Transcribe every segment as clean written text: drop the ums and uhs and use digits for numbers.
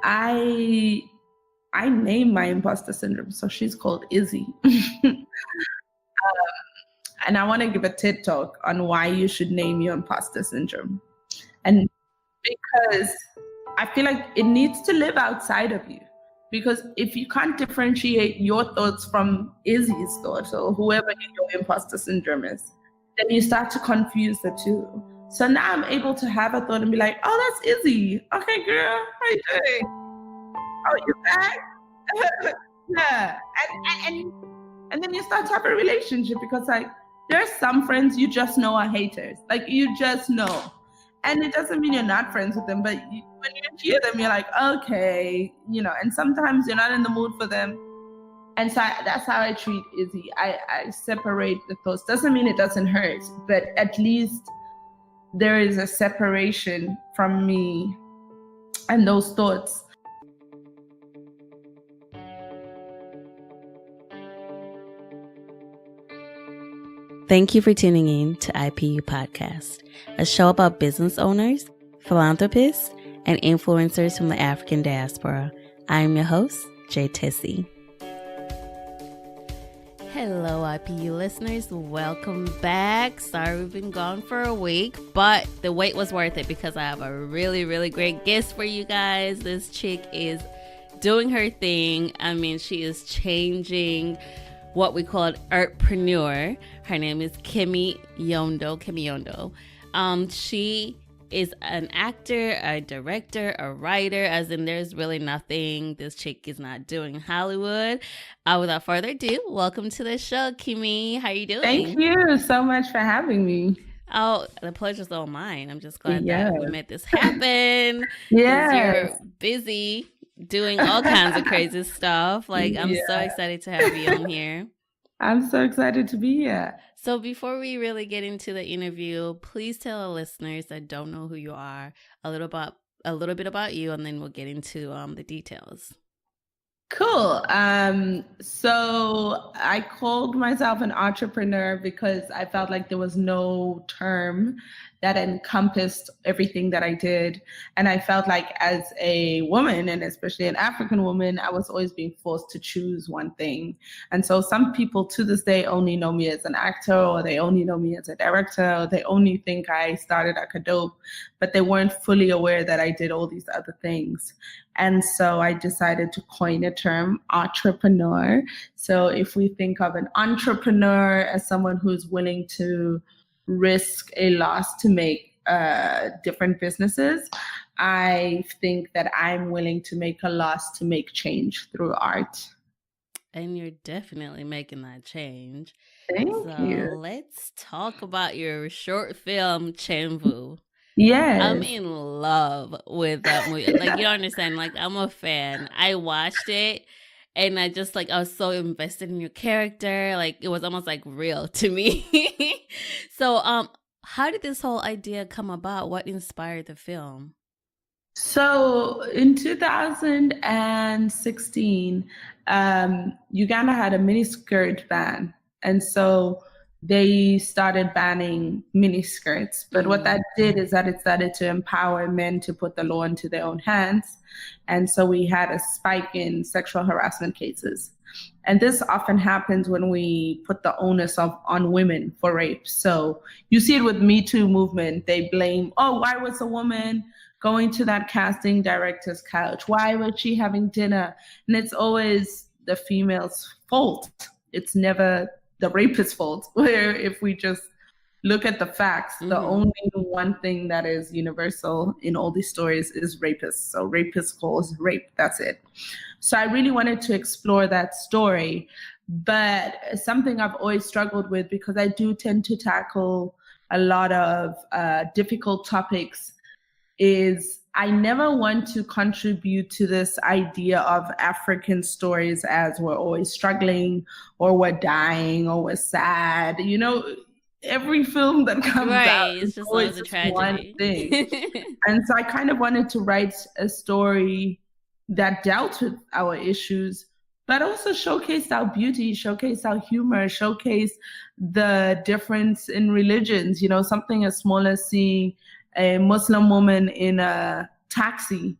I named my imposter syndrome, so she's called Izzy. And I want to give a TED talk on why you should name your imposter syndrome. And because I feel like it needs to live outside of you. Because if you can't differentiate your thoughts from Izzy's thoughts or whoever your imposter syndrome is, then you start to confuse the two. So now I'm able to have a thought and be like, oh, that's Izzy. Okay, girl, how you doing? Oh, you back? Yeah. And then you start to have a relationship because like there's some friends you just know are haters. Like you just know. And it doesn't mean you're not friends with them, but when you hear them, you're like, okay, and sometimes you're not in the mood for them. And so that's how I treat Izzy. I separate the thoughts. Doesn't mean it doesn't hurt, but at least there is a separation from me and those thoughts. Thank you for tuning in to IPU Podcast, a show about business owners, philanthropists, and influencers from the African diaspora. I am your host, Jay Tessie. Hello, IPU listeners. Welcome back. Sorry we've been gone for a week, but the wait was worth it because I have a really, really great guest for you guys. This chick is doing her thing. I mean, she is changing what we call artpreneur. Her name is Kemiyondo. She is an actor, a director, a writer, as in there's really nothing this chick is not doing in Hollywood. Without further ado, welcome to the show, Kemi. How are you doing? Thank you so much for having me. Oh, the pleasure's all mine. I'm just glad that we made this happen. Yeah, you're busy doing all kinds of crazy stuff. Like, I'm so excited to have you on here. I'm so excited to be here. So before we really get into the interview, please tell our listeners that don't know who you are a little bit about you, and then we'll get into the details. Cool. So I called myself an entrepreneur because I felt like there was no term that encompassed everything that I did. And I felt like as a woman, and especially an African woman, I was always being forced to choose one thing. And so some people to this day only know me as an actor, or they only know me as a director, or they only think I started Akadope, but they weren't fully aware that I did all these other things. And so I decided to coin a term, entrepreneur. So if we think of an entrepreneur as someone who's willing to risk a loss to make different businesses, I think that I'm willing to make a loss to make change through art. And you're definitely making that change. Thank you. Let's talk about your short film, Kyenvu. Yes. I'm in love with that movie. Like, you don't understand. Like, I'm a fan. I watched it and I was so invested in your character. Like, it was almost like real to me. So, how did this whole idea come about? What inspired the film? So in 2016, Uganda had a miniskirt ban. And so they started banning miniskirts. But what that did is that it started to empower men to put the law into their own hands. And so we had a spike in sexual harassment cases. And this often happens when we put the onus on women for rape. So you see it with Me Too movement. They blame, why was a woman going to that casting director's couch? Why was she having dinner? And it's always the female's fault. It's never the rapist's fault. Where if we just look at the facts, the only one thing that is universal in all these stories is rapists. So rapist cause rape, that's it. So I really wanted to explore that story, but something I've always struggled with, because I do tend to tackle a lot of difficult topics, is I never want to contribute to this idea of African stories as we're always struggling, or we're dying, or we're sad. You know, every film that comes out is just always a tragedy. One thing. And so I kind of wanted to write a story that dealt with our issues, but also showcased our beauty, showcased our humor, showcased the difference in religions. You know, something as small as seeing a Muslim woman in a taxi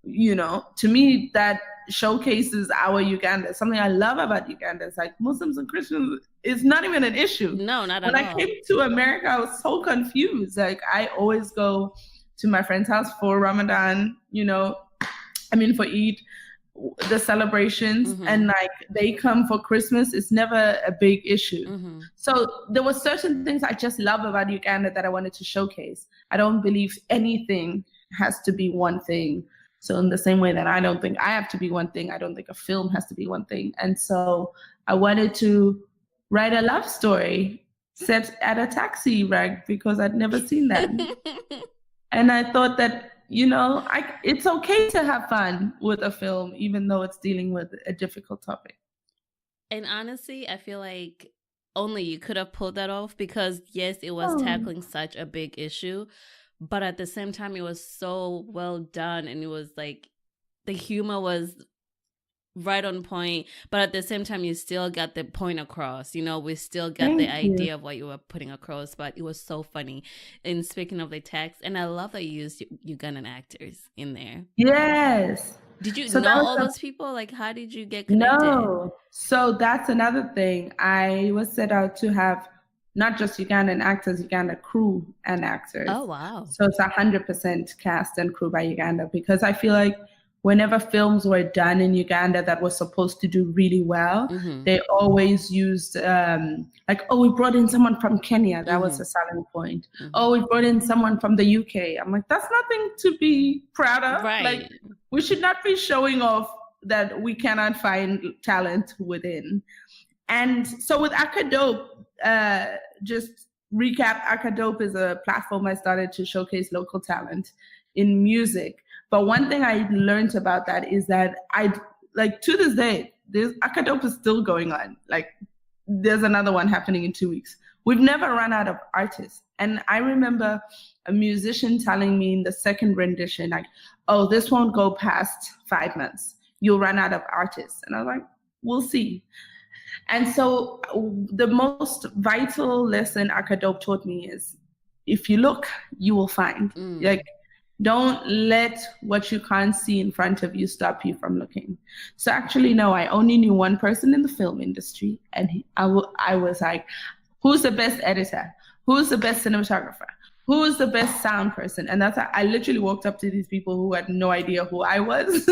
to me, that showcases our Uganda. Something I love about Uganda is like Muslims and Christians is not even an issue. No, not at all. When I came to America, I was so confused. Like, I always go to my friend's house for Ramadan, for Eid, the celebrations, and like they come for Christmas. It's never a big issue. So there were certain things I just love about Uganda that I wanted to showcase. I don't believe anything has to be one thing. So in the same way that I don't think I have to be one thing, I don't think a film has to be one thing. And so I wanted to write a love story set at a taxi rank because I'd never seen that. And I thought that, it's okay to have fun with a film, even though it's dealing with a difficult topic. And honestly, I feel like only you could have pulled that off because, yes, it was tackling such a big issue. But at the same time, it was so well done. And it was like the humor was right on point. But at the same time, you still got the point across. We still got the idea of what you were putting across. But it was so funny. And speaking of the text, and I love that you used Ugandan actors in there. Yes. Did you know all those people? Like, how did you get connected? No. So that's another thing. I was set out to have not just Ugandan actors, Uganda crew and actors. Oh, wow. So it's 100% cast and crew by Uganda, because I feel like whenever films were done in Uganda that were supposed to do really well, they always used we brought in someone from Kenya. That was a selling point. Oh, we brought in someone from the UK. I'm like, that's nothing to be proud of. Right. Like, we should not be showing off that we cannot find talent within. And so with Akadope, just recap, Akadope is a platform I started to showcase local talent in music. But one thing I learned about that is that to this day, Akadope is still going on. Like, there's another one happening in 2 weeks. We've never run out of artists. And I remember a musician telling me in the second rendition, like, oh, this won't go past 5 months. You'll run out of artists. And I was like, we'll see. And so the most vital lesson Akadope taught me is, if you look, you will find. Like, don't let what you can't see in front of you stop you from looking. So actually, no, I only knew one person in the film industry. And I was like, who's the best editor? Who's the best cinematographer? Who's the best sound person? And I literally walked up to these people who had no idea who I was.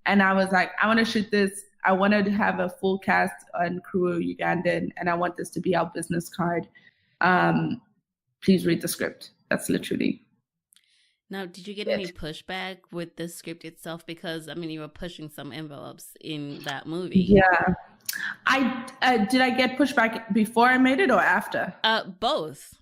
And I was like, I want to shoot this. I wanted to have a full cast and crew Ugandan, and I want this to be our business card. Please read the script. That's literally. Now, did you get any pushback with the script itself? Because, you were pushing some envelopes in that movie. Yeah. Did I get pushback before I made it or after? Both.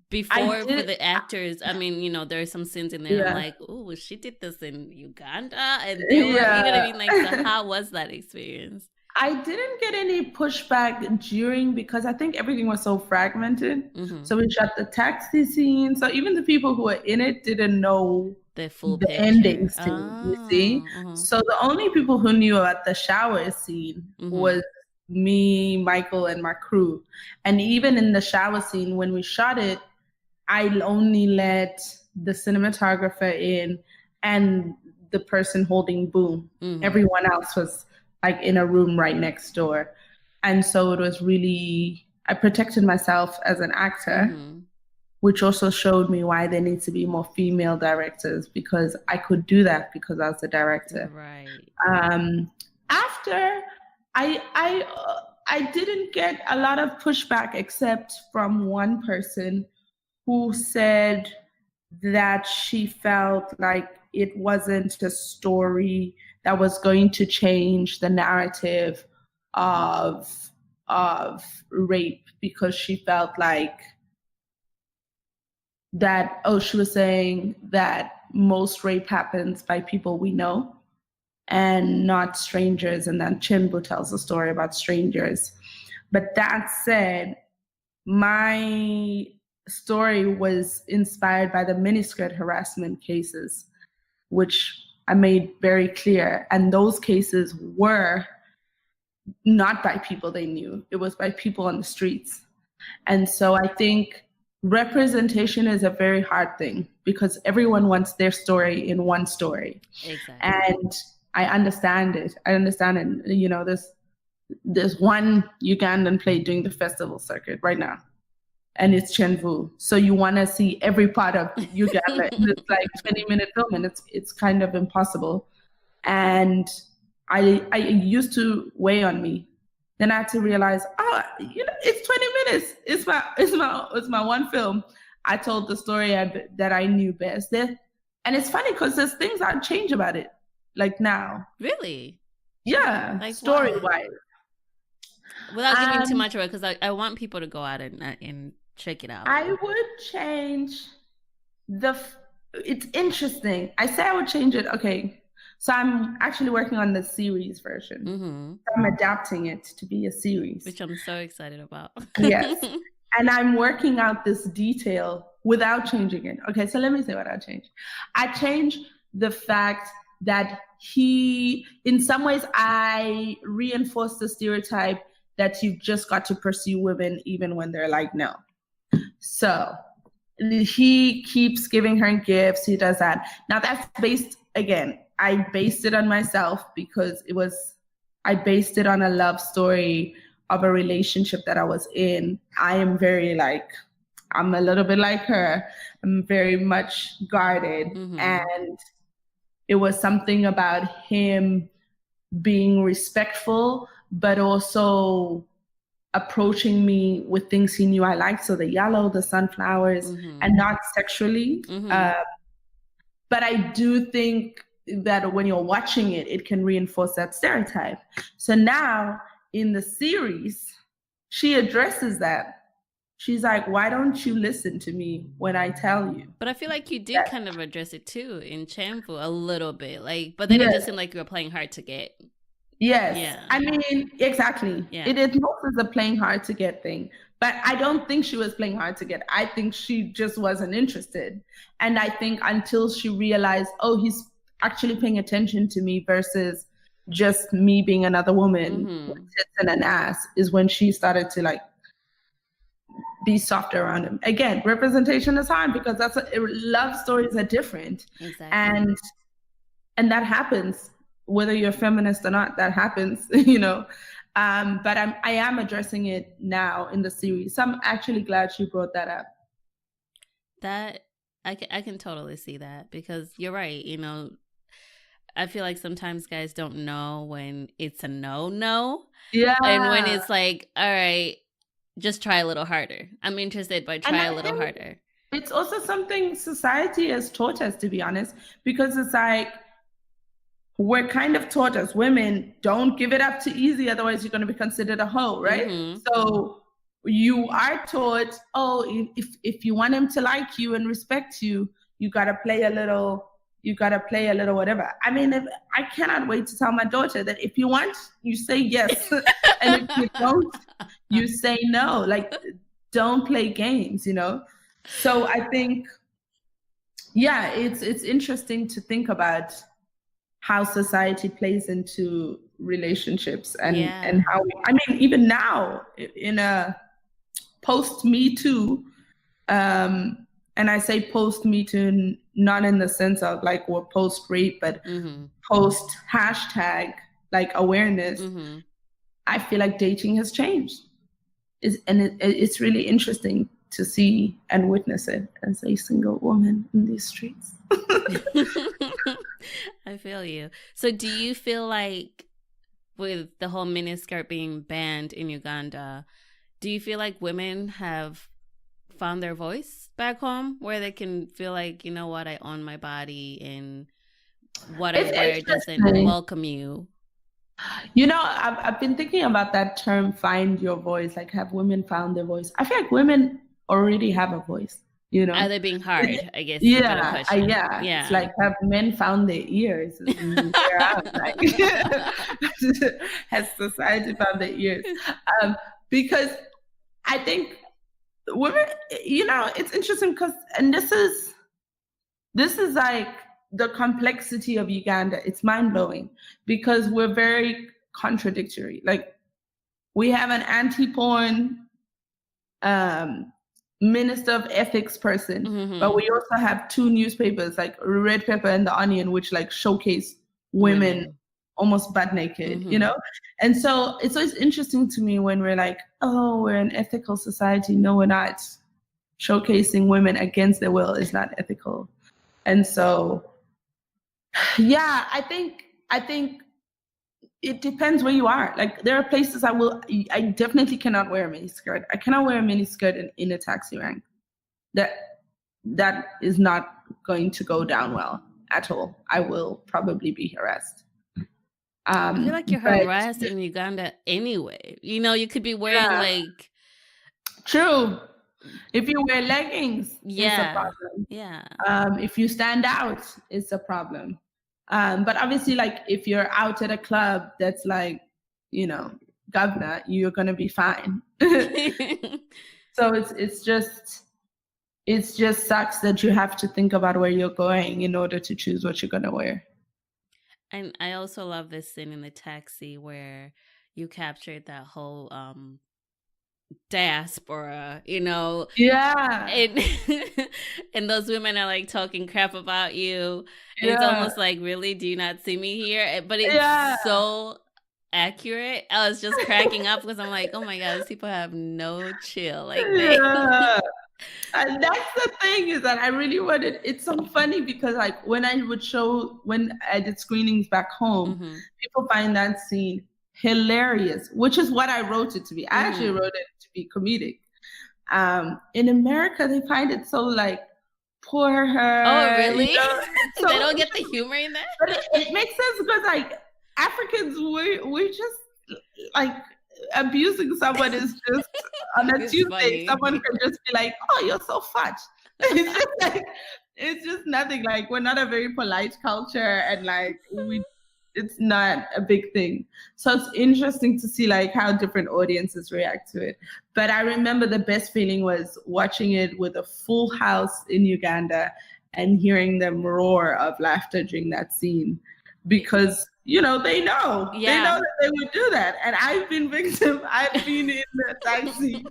Before for the actors, there are some scenes in there. Yeah. I'm like, oh, she did this in Uganda, and they were, you know what I mean? Like, so how was that experience? I didn't get any pushback during, because I think everything was so fragmented. So we shot the taxi scene. So even the people who were in it didn't know the full ending scene. You see, so the only people who knew about the shower scene was me, Michael, and my crew. And even in the shower scene, when we shot it, I only let the cinematographer in and the person holding boom. Everyone else was like in a room right next door. And so it was really, I protected myself as an actor, which also showed me why there needs to be more female directors, because I could do that because I was a director. Right. After, I didn't get a lot of pushback except from one person who said that she felt like it wasn't a story that was going to change the narrative of rape, because she felt like that, she was saying that most rape happens by people we know and not strangers. And then Kyenvu tells a story about strangers. But that said, my story was inspired by the miniskirt harassment cases, which I made very clear. And those cases were not by people they knew. It was by people on the streets. And so I think representation is a very hard thing because everyone wants their story in one story. Exactly. And I understand it. You know, there's one Ugandan play doing the festival circuit right now, and it's Kyenvu. So you want to see every part of Uganda in this like 20-minute film, and it's kind of impossible. And I used to weigh on me. Then I had to realize, oh, you know, it's 20 minutes. It's my one film. I told the story that I knew best. And it's funny because there's things I'd change about it, like now. Really? Yeah, like story-wise. Without giving too much away, because I want people to go out and check it out. I would change it's interesting. I say I would change it. Okay. So I'm actually working on the series version. Mm-hmm. I'm adapting it to be a series. Which I'm so excited about. Yes. And I'm working out this detail without changing it. Okay, so let me say what I change. I change the fact that in some ways, I reinforce the stereotype that you've just got to pursue women even when they're like, no. So he keeps giving her gifts. He does that. Now that's based, again, I based it on myself because I based it on a love story of a relationship that I was in. I am I'm a little bit like her. I'm very much guarded. Mm-hmm. And it was something about him being respectful, but also approaching me with things he knew I liked. So the yellow, the sunflowers, mm-hmm. and not sexually. Mm-hmm. But I do think that when you're watching it, it can reinforce that stereotype. So now in the series, she addresses that. She's like, why don't you listen to me when I tell you? But I feel like you did kind of address it too in Kyenvu a little bit. But then it just seemed like you were playing hard to get. Yes. Yeah. I mean, exactly. Yeah. It is most as a playing hard to get thing. But I don't think she was playing hard to get. I think she just wasn't interested. And I think until she realized, oh, he's actually paying attention to me versus just me being another woman mm-hmm. with tits and an ass, is when she started to be softer around him. Again, representation is hard because love stories are different. Exactly. And that happens. Whether you're feminist or not, that happens, you know. But I am addressing it now in the series. So I'm actually glad she brought that up. That I can totally see that, because you're right. You know, I feel like sometimes guys don't know when it's a no. Yeah. And when it's like, all right, just try a little harder. I'm interested, but try a little harder. It's also something society has taught us, to be honest, because it's like, we're kind of taught as women, don't give it up too easy, otherwise you're going to be considered a hoe, right? Mm-hmm. So you are taught, oh, if you want him to like you and respect you, you got to play a little whatever. I mean, I cannot wait to tell my daughter that if you want, you say yes. And if you don't, you say no. Don't play games, you know? So I think, yeah, it's interesting to think about how society plays into relationships and how, I mean, even now in a post Me Too, and I say post Me Too not in the sense of we're post rape, but mm-hmm. post hashtag awareness. Mm-hmm. I feel like dating has changed, it's really interesting to see and witness it as a single woman in these streets. I feel you. So do you feel like with the whole miniskirt being banned in Uganda, do you feel like women have found their voice back home where they can feel like, you know what, I own my body and what I wear doesn't welcome you? You know, I've been thinking about that term, find your voice. Have women found their voice? I feel like women already have a voice. You know, are they being hard? I guess. Yeah. It's have men found their ears? Has society found their ears? Because I think women, you know, it's interesting because, and this is the complexity of Uganda. It's mind blowing because we're very contradictory. We have an anti-porn minister of ethics person, but we also have 2 newspapers, like Red Pepper and The Onion, which like showcase women almost butt naked, you know? And so it's always interesting to me when we're like, oh, we're an ethical society. No, we're not. Showcasing women against their will is not ethical. And so, yeah, I think it depends where you are. Like, there are places I definitely cannot wear a miniskirt. I cannot wear a miniskirt in a taxi rank. That is not going to go down well at all. I will probably be harassed. I feel like you're harassed in Uganda anyway. You know, you could be wearing like... True. If you wear leggings, it's a problem. Yeah. If you stand out, it's a problem. But obviously, like, if you're out at a club that's like, you know, governor, you're gonna be fine. So it's just sucks that you have to think about where you're going in order to choose what you're gonna wear. And I also love this scene in the taxi where you captured that whole diaspora, you know. Yeah. And those women are like talking crap about you. And it's almost like, really, do you not see me here? But it's so accurate. I was just cracking up because I'm like, oh my God, these people have no chill. Like, and that's the thing, is that I really wanted, it's so funny because like when I did screenings back home, people find that scene hilarious, which is what I wrote it to be. I actually wrote it to be comedic. In America, they find it so like, poor her. Oh, really? You know? So, they don't get the humor in that? But it makes sense because like Africans, we're just like, abusing someone is just on a Tuesday. Funny. Someone can just be like, "Oh, you're so fat." It's just like, it's just nothing. Like, we're not a very polite culture, and like it's not a big thing. So it's interesting to see like how different audiences react to it. But I remember the best feeling was watching it with a full house in Uganda and hearing them roar of laughter during that scene, because you know, they know that they would do that. And I've been victim. I've been in the taxi.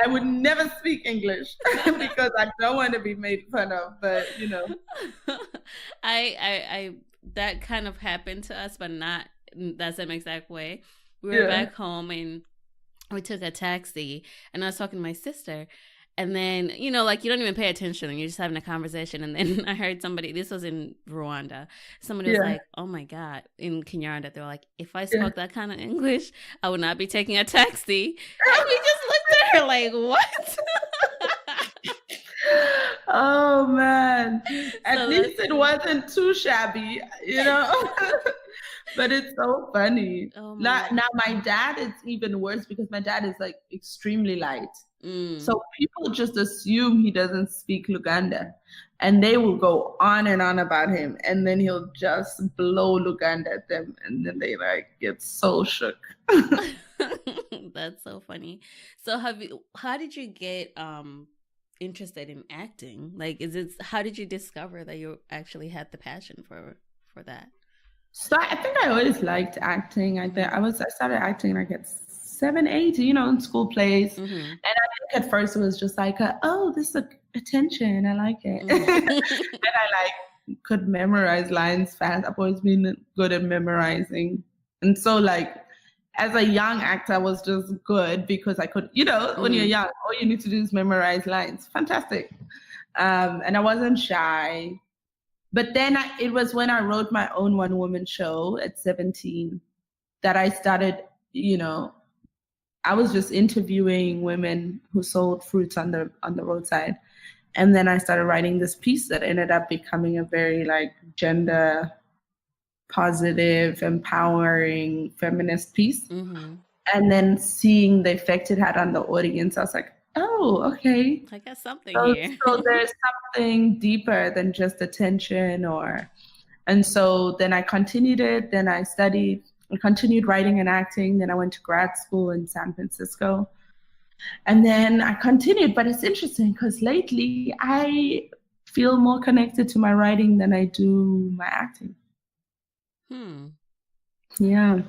I would never speak English because I don't want to be made fun of, but you know. I that kind of happened to us, but not that same exact way. We were back home and we took a taxi, and I was talking to my sister. And then, you know, like, you don't even pay attention and you're just having a conversation. And then I heard somebody, this was in Rwanda, somebody was like, oh my God, in Kinyarwanda, they were like, if I spoke that kind of English, I would not be taking a taxi. And we just looked at her like, what? Oh man. At least it wasn't too shabby, you know? But it's so funny. Oh now my dad is even worse because my dad is like extremely light. So people just assume he doesn't speak Luganda, and they will go on and on about him, and then he'll just blow Luganda at them, and then they like get so shook. That's so funny. So how did you get interested in acting? Like, how did you discover that you actually had the passion for that? So I think I always liked acting. I started acting like at 7, 8, you know, in school plays. And I think at first it was just like, oh, this is attention. I like it. And I like could memorize lines fast. I've always been good at memorizing. And so like, as a young actor, I was just good because I could, you know, when you're young, all you need to do is memorize lines. Fantastic. And I wasn't shy. But then it was when I wrote my own one-woman show at 17 that I started, you know, I was just interviewing women who sold fruits on the roadside. And then I started writing this piece that ended up becoming a very like gender positive, empowering, feminist piece. And then seeing the effect it had on the audience, I was like, oh, okay. I got something here. So there's something deeper than just attention and so then I continued it. Then I continued writing and acting. Then I went to grad school in San Francisco. And then I continued, but it's interesting because lately I feel more connected to my writing than I do my acting. Yeah.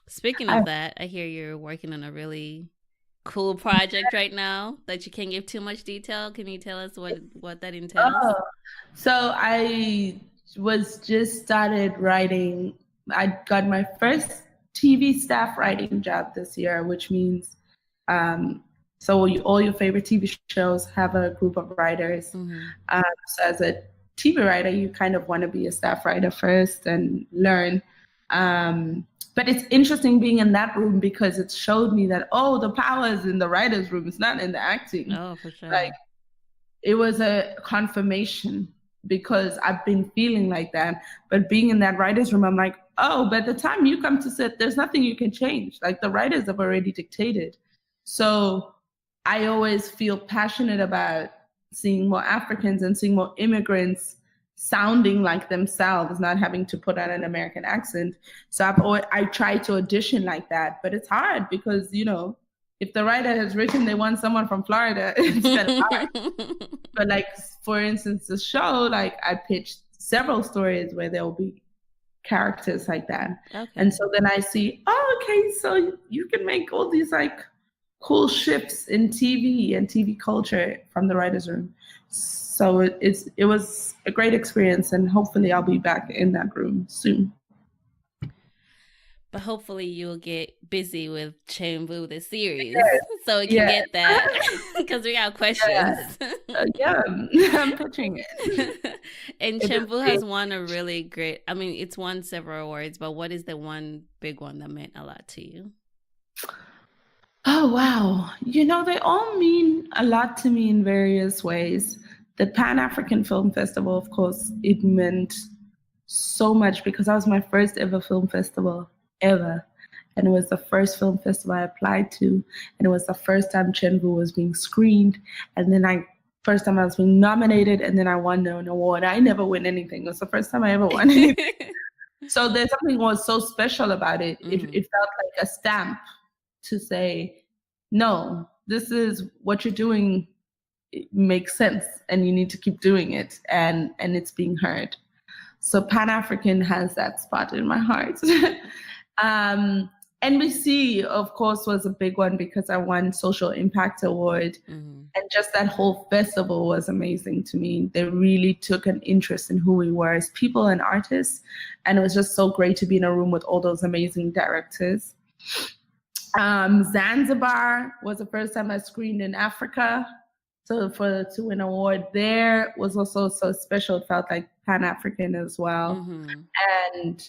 Speaking of that, I hear you're working on a really cool project right now that you can't give too much detail? Can you tell us what that entails? Oh, so I was just started writing. I got my first TV staff writing job this year, which means all your favorite TV shows have a group of writers. So as a TV writer, you kind of want to be a staff writer first and learn. But it's interesting being in that room because it showed me that, the power is in the writer's room. It's not in the acting. Oh, for sure. Like, it was a confirmation because I've been feeling like that. But being in that writer's room, I'm like, by the time you come to sit, there's nothing you can change. Like, the writers have already dictated. So I always feel passionate about seeing more Africans and seeing more immigrants sounding like themselves, not having to put on an American accent. So I try to audition like that, but it's hard because, if the writer has written they want someone from Florida, it's kind of hard. But like, for instance, the show, like I pitched several stories where there will be characters like that. Okay. And so then I see, okay, so you can make all these like cool shifts in TV and TV culture from the writer's room. So it was a great experience, and hopefully I'll be back in that room soon. But hopefully you'll get busy with Kyenvu, the series, so we can get that, because we got questions. I'm pitching it. And Kyenvu has won a really great, it's won several awards, but what is the one big one that meant a lot to you? Oh, wow. They all mean a lot to me in various ways. The Pan-African Film Festival, of course, it meant so much because that was my first ever film festival ever. And it was the first film festival I applied to. And it was the first time Kyenvu was being screened. And then first time I was being nominated, and then I won an award. I never win anything. It was the first time I ever won anything. So there's something was so special about it. It felt like a stamp to say, no, this is what you're doing. It makes sense, and you need to keep doing it, and it's being heard. So Pan-African has that spot in my heart. NBC, of course, was a big one because I won Social Impact Award, and just that whole festival was amazing to me. They really took an interest in who we were as people and artists, and it was just so great to be in a room with all those amazing directors. Zanzibar was the first time I screened in Africa. So to win an award there was also so special. It felt like Pan-African as well. And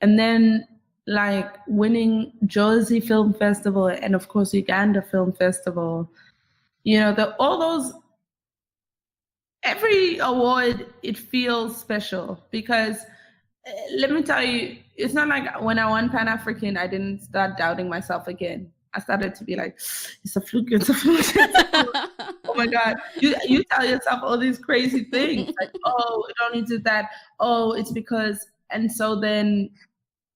then like winning Jozi Film Festival and of course Uganda Film Festival, all those, every award, it feels special because let me tell you, it's not like when I won Pan-African, I didn't start doubting myself again. I started to be like, it's a fluke, it's a fluke. Oh my God. You tell yourself all these crazy things. Like, you don't need to do that. It's because, and so then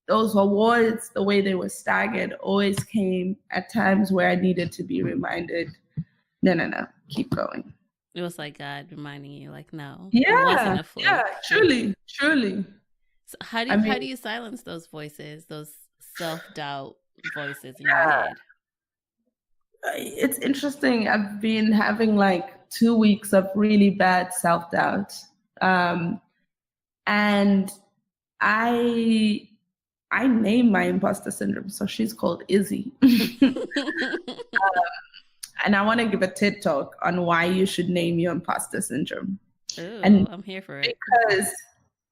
those awards, the way they were staggered, always came at times where I needed to be reminded, no, keep going. It was like God reminding you, like, no, it wasn't a fluke. Yeah, truly. So how do you silence those voices, those self-doubt voices in your head? It's interesting. I've been having like 2 weeks of really bad self-doubt. And I name my imposter syndrome. So she's called Izzy. And I want to give a TED talk on why you should name your imposter syndrome. Ooh, and I'm here for it. Because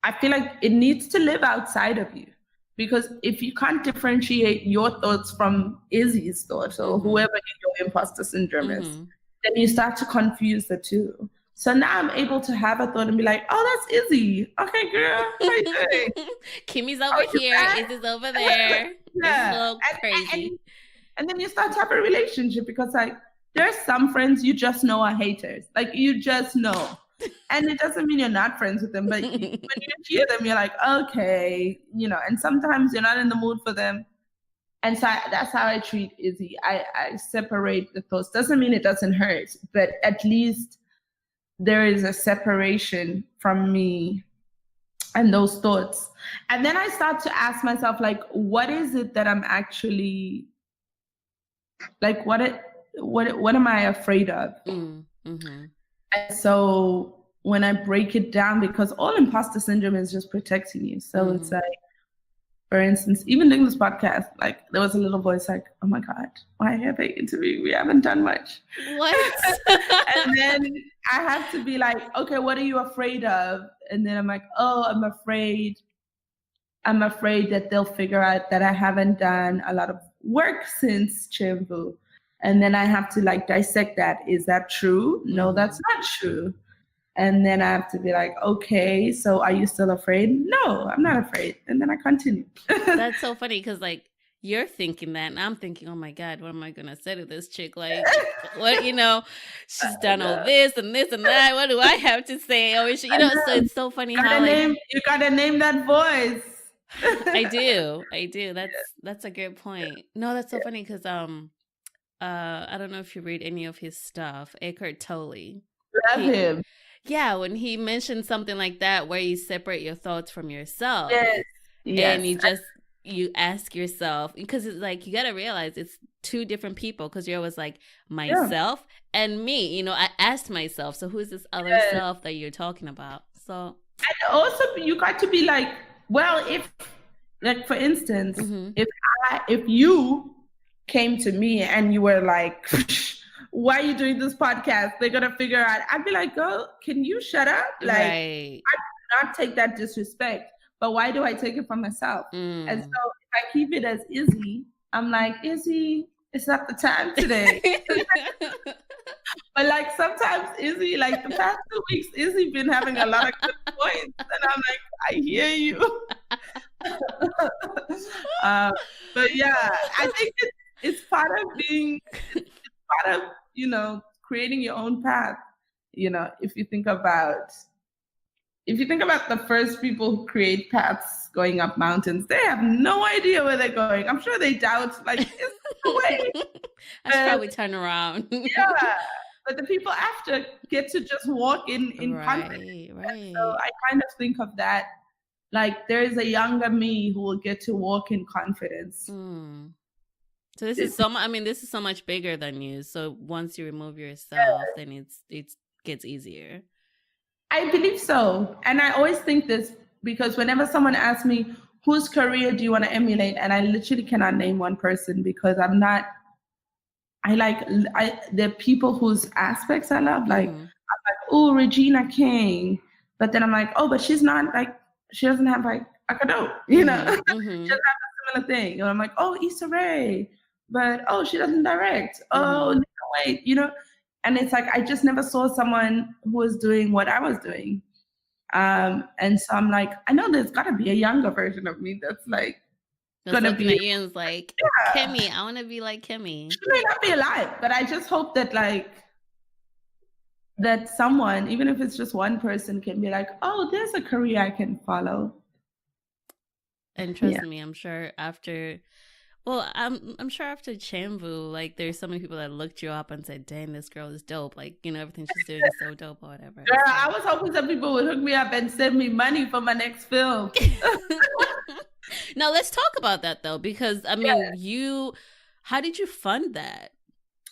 I feel like it needs to live outside of you. Because if you can't differentiate your thoughts from Izzy's thoughts or whoever your imposter syndrome is, then you start to confuse the two. So now I'm able to have a thought and be like, that's Izzy. Okay, girl, how you doing? Kimmy's over here. Izzy's over there. Yeah. It's a little crazy. And then you start to have a relationship because like there's some friends you just know are haters. Like you just know. And it doesn't mean you're not friends with them, but when you hear them, you're like, okay, and sometimes you're not in the mood for them. And so that's how I treat Izzy. I separate the thoughts. Doesn't mean it doesn't hurt, but at least there is a separation from me and those thoughts. And then I start to ask myself, like, what is it that I'm actually Like what am I afraid of? Mm-hmm. And so when I break it down, because all imposter syndrome is just protecting you. So it's like, for instance, even doing this podcast, like there was a little voice like, oh my God, why have they interviewed? We haven't done much. What? And then I have to be like, okay, what are you afraid of? And then I'm like, oh, I'm afraid that they'll figure out that I haven't done a lot of work since Kyenvu. And then I have to like dissect that. Is that true? No, that's not true. And then I have to be like, okay, so are you still afraid? No, I'm not afraid. And then I continue. That's so funny because like you're thinking that and I'm thinking, oh my God, what am I going to say to this chick? Like, what, she's done all this and this and that. What do I have to say? Oh, so it's so funny how you gotta name that voice. I do. That's a good point. No, that's so funny because I don't know if you read any of his stuff. Eckhart Tolle. Love him. Yeah, when he mentioned something like that, where you separate your thoughts from yourself, yes. and you ask yourself, because it's like you got to realize it's two different people, because you're always like myself and me. I asked myself, so who's this other self that you're talking about? So, and also you got to be like, well, if, like, for instance, if you came to me and you were like, why are you doing this podcast? They're gonna figure out. I'd be like, girl, can you shut up? Like, I do not take that disrespect, but why do I take it from myself? And so if I keep it as Izzy, I'm like, Izzy, it's not the time today. But like sometimes Izzy, like the past 2 weeks, Izzy been having a lot of good points, and I'm like, I hear you. But yeah, I think it's part of being. It's part of creating your own path. If you think about the first people who create paths going up mountains, they have no idea where they're going. I'm sure they doubt, like, is the way? I should probably turn around. Yeah. But the people after get to just walk in confidence. Right. So I kind of think of that, like there is a younger me who will get to walk in confidence. So this is so much bigger than you. So once you remove yourself, then it gets easier. I believe so. And I always think this because whenever someone asks me, whose career do you want to emulate? And I literally cannot name one person because there are people whose aspects I love. Like, I'm like, oh, Regina King. But then I'm like, oh, but she's not like, she doesn't have like Akado, she doesn't have a similar thing. And I'm like, oh, Issa Rae. But, oh, she doesn't direct. Oh, no, wait, And it's like, I just never saw someone who was doing what I was doing. And so I'm like, I know there's got to be a younger version of me that's like, gonna be at you and like, Kemi, I want to be like Kemi. She may not be alive, but I just hope that that someone, even if it's just one person, can be like, oh, there's a career I can follow. And trust me, I'm sure after Kyenvu, like there's so many people that looked you up and said, dang, this girl is dope. Like, everything she's doing is so dope or whatever. Girl, I was hoping some people would hook me up and send me money for my next film. Now let's talk about that though, because how did you fund that?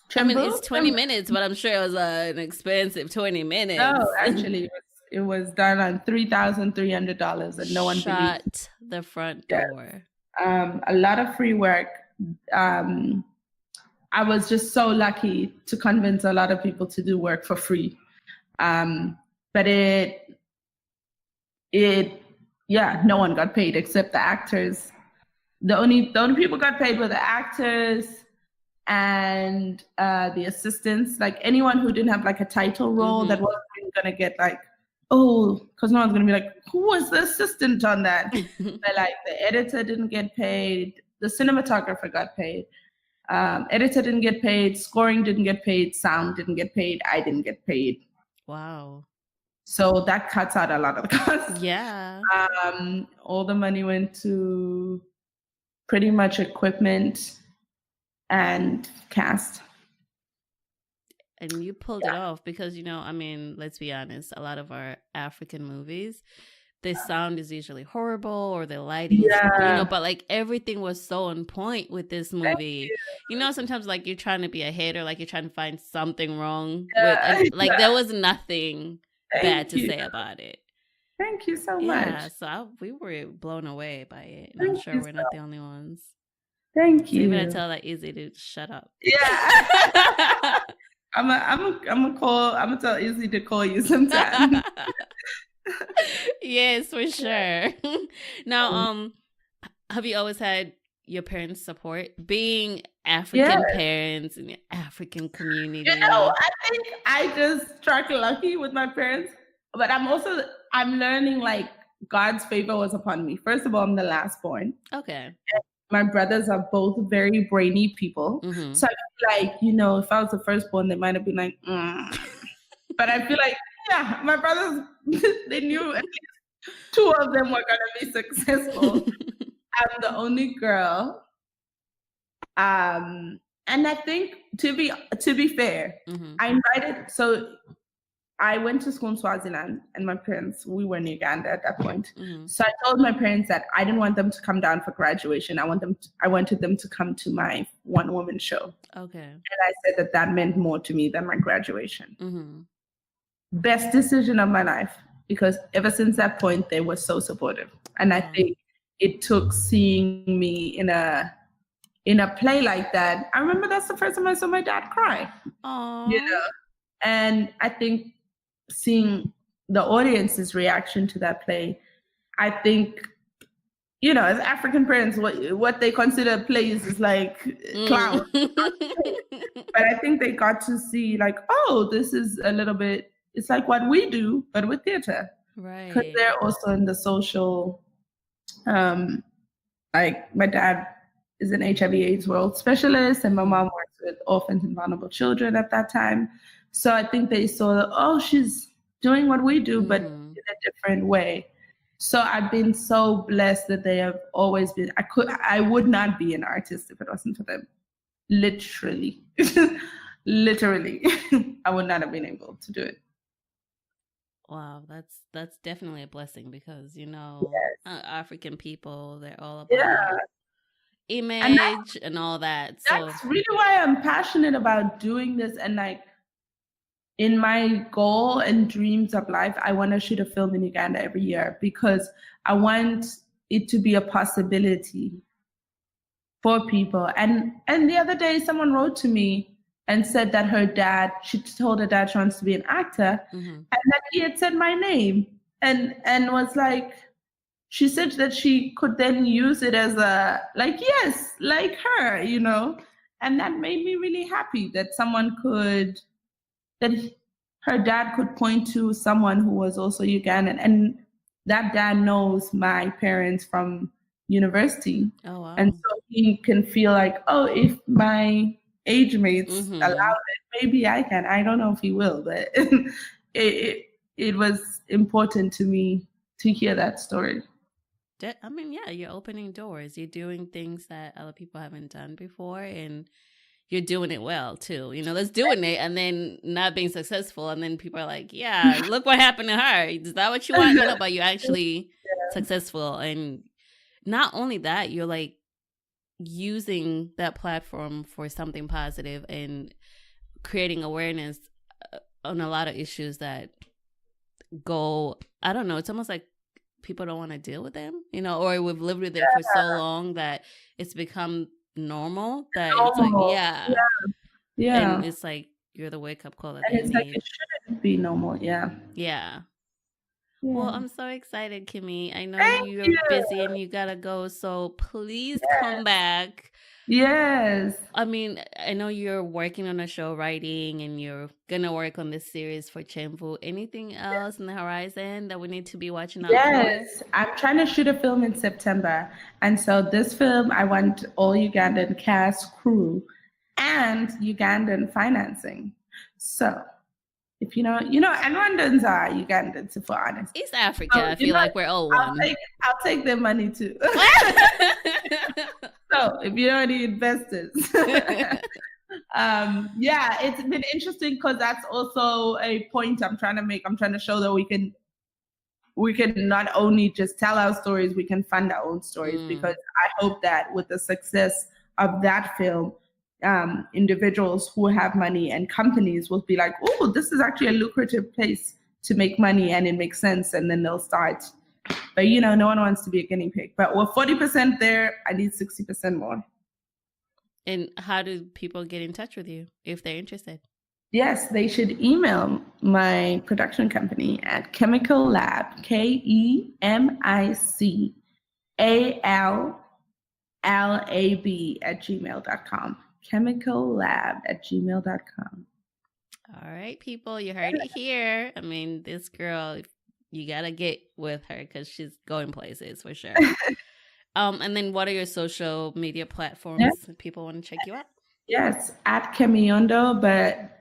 Kyenvu? It's 20 minutes, but I'm sure it was an expensive 20 minutes. No, actually, it was done on $3,300 and no one shut the front door. A lot of free work. I was just so lucky to convince a lot of people to do work for free. But no one got paid except the actors. The only people got paid were the actors and the assistants. Like anyone who didn't have like a title role that wasn't gonna get like, because no one's gonna be like, who was the assistant on that? But like the editor didn't get paid, the cinematographer got paid, editor didn't get paid, scoring didn't get paid, sound didn't get paid, I didn't get paid. Wow. So that cuts out a lot of the costs. Yeah. All the money went to pretty much equipment and cast. And you pulled it off because, let's be honest, a lot of our African movies, the sound is usually horrible or the lighting is, but like everything was so on point with this movie. Sometimes like you're trying to be a hater, like you're trying to find something wrong with, and like there was nothing bad to say about it. Thank you so much. Yeah, so we were blown away by it, and I'm sure we're not the only ones. Thank you. Even I tell that Izzy to shut up. Yeah. I'm gonna tell Izzy to call you sometime. Yes, for sure. Now, have you always had your parents' support, being African parents in the African community? I think I just struck lucky with my parents, but I'm learning like God's favor was upon me. First of all, I'm the last born. Okay. And my brothers are both very brainy people. Mm-hmm. So I feel like, if I was the firstborn, they might have been like, But I feel like, my brothers, they knew at least 2 of them were going to be successful. I'm the only girl. And I think to be fair, I went to school in Swaziland, and my parents, we were in Uganda at that point. Mm-hmm. So I told my parents that I didn't want them to come down for graduation. I wanted them to come to my one-woman show. Okay. And I said that meant more to me than my graduation. Mm-hmm. Best decision of my life, because ever since that point, they were so supportive. And I think it took seeing me in a play like that. I remember that's the first time I saw my dad cry. Aww. And I think seeing the audience's reaction to that play, I think, as African parents, what they consider plays is like clowns. But I think they got to see like, this is a little bit, it's like what we do, but with theater. Right. Because they're also in the social, like my dad is an HIV/AIDS world specialist, and my mom works with orphans and vulnerable children at that time. So I think they saw, she's doing what we do, but in a different way. So I've been so blessed that they have always been. I would not be an artist if it wasn't for them. Literally, literally, I would not have been able to do it. Wow, that's definitely a blessing, because African people, they're all about image and all that. So that's really why I'm passionate about doing this. And like in my goal and dreams of life, I want to shoot a film in Uganda every year, because I want it to be a possibility for people. And the other day, someone wrote to me and said that she told her dad she wants to be an actor, and that he had said my name, and was like, she said that she could then use it as a, like, yes, like her, and that made me really happy that that her dad could point to someone who was also Ugandan, and that dad knows my parents from university. Oh, wow. And so he can feel like, if my age mates allow it, maybe I can. I don't know if he will, but it was important to me to hear that story. I mean, you're opening doors. You're doing things that other people haven't done before, and you're doing it well too. Let's doing it and then not being successful, and then people are like, look what happened to her. Is that what you want? But you're actually successful, and not only that, you're like using that platform for something positive and creating awareness on a lot of issues that go, I don't know, it's almost like people don't want to deal with them, or we've lived with it for so long that it's become normal that it's like, and it's like you're the wake-up call that they need. Like it shouldn't be normal. Well, I'm so excited, Kimmy. I know you're busy and you gotta go, so please come back. Yes. I mean, I know you're working on a show, writing, and you're gonna work on this series for Kyenvu. Anything else in the horizon that we need to be watching out for? Yes, I'm trying to shoot a film in September, and so this film, I want all Ugandan cast, crew, and Ugandan financing. So if and Rwandans are Ugandans, if we're honest. East Africa, so, I feel like we're all one. I'll take their money too. So if you know any investors. It's been interesting because that's also a point I'm trying to make. I'm trying to show that we can we can not only just tell our stories, we can fund our own stories. Because I hope that with the success of that film, individuals who have money and companies will be like, oh, this is actually a lucrative place to make money and it makes sense. And then they'll start. But, no one wants to be a guinea pig. But with 40% there, I need 60% more. And how do people get in touch with you if they're interested? Yes, they should email my production company at Chemical Lab, KEMICALLAB @gmail.com. chemicallab@gmail.com. All right, people, you heard it here. I mean, this girl, you got to get with her because she's going places for sure. And then what are your social media platforms if people want to check you out? Yes, at Kemiyondo, but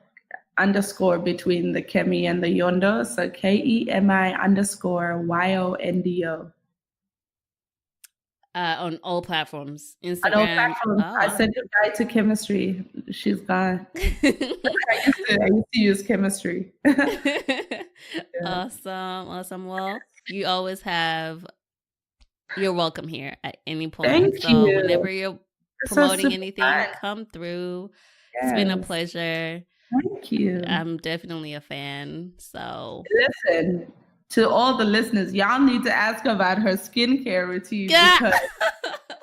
underscore between the Kemi and the Yondo. So KEMI_YONDO. On all platforms, Instagram. On all platforms. Oh. I said goodbye to Kemistry. She's gone. I used to use Kemistry. Awesome. Well, you always you're welcome here at any point. Thank you. Whenever you're promoting anything, come through. Yes. It's been a pleasure. Thank you. I'm definitely a fan. So listen, to all the listeners, y'all need to ask about her skincare routine because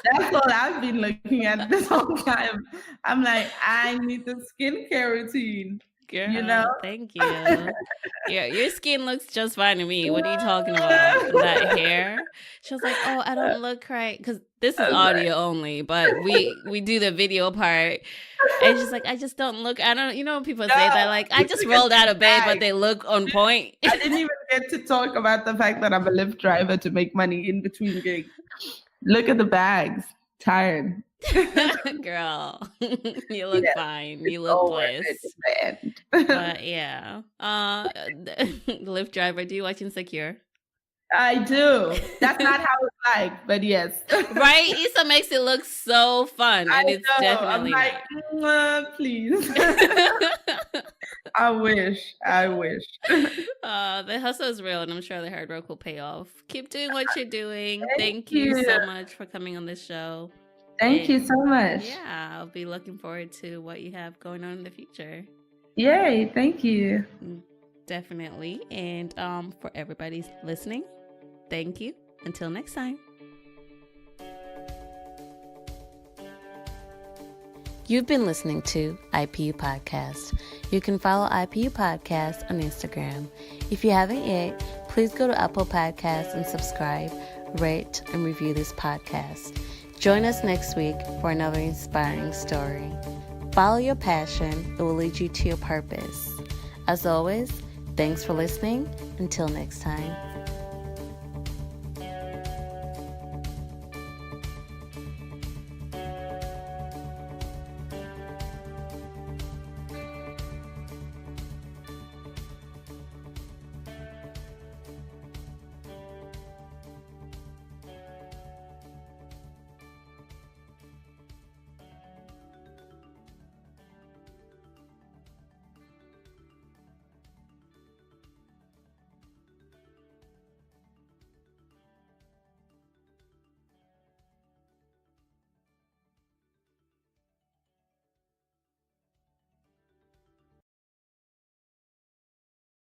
that's all I've been looking at this whole time. I'm like, I need the skincare routine. Girl, thank you. Yeah, your skin looks just fine to me. What are you talking about? That hair? She was like, oh, I don't look right. Because this is audio only, but we do the video part. And she's like, I just don't look, people say that, like, I just rolled out of bed, but they look on point. I didn't even get to talk about the fact that I'm a Lyft driver to make money in between gigs. Look at the bags. Tired. Girl, you look fine. You look blessed. But yeah. Lyft driver, do you watch Insecure? I do. That's not how it's like, but yes. Right? Issa makes it look so fun, and it's definitely I'm like, please. I wish. The hustle is real, and I'm sure the hard work will pay off. Keep doing what you're doing. Thank you so much for coming on this show. Thank you so much. Yeah, I'll be looking forward to what you have going on in the future. Yay, thank you. Definitely. And for everybody listening, thank you. Until next time. You've been listening to IPU Podcast. You can follow IPU Podcast on Instagram. If you haven't yet, please go to Apple Podcasts and subscribe, rate, and review this podcast. Join us next week for another inspiring story. Follow your passion. It will lead you to your purpose. As always, thanks for listening. Until next time.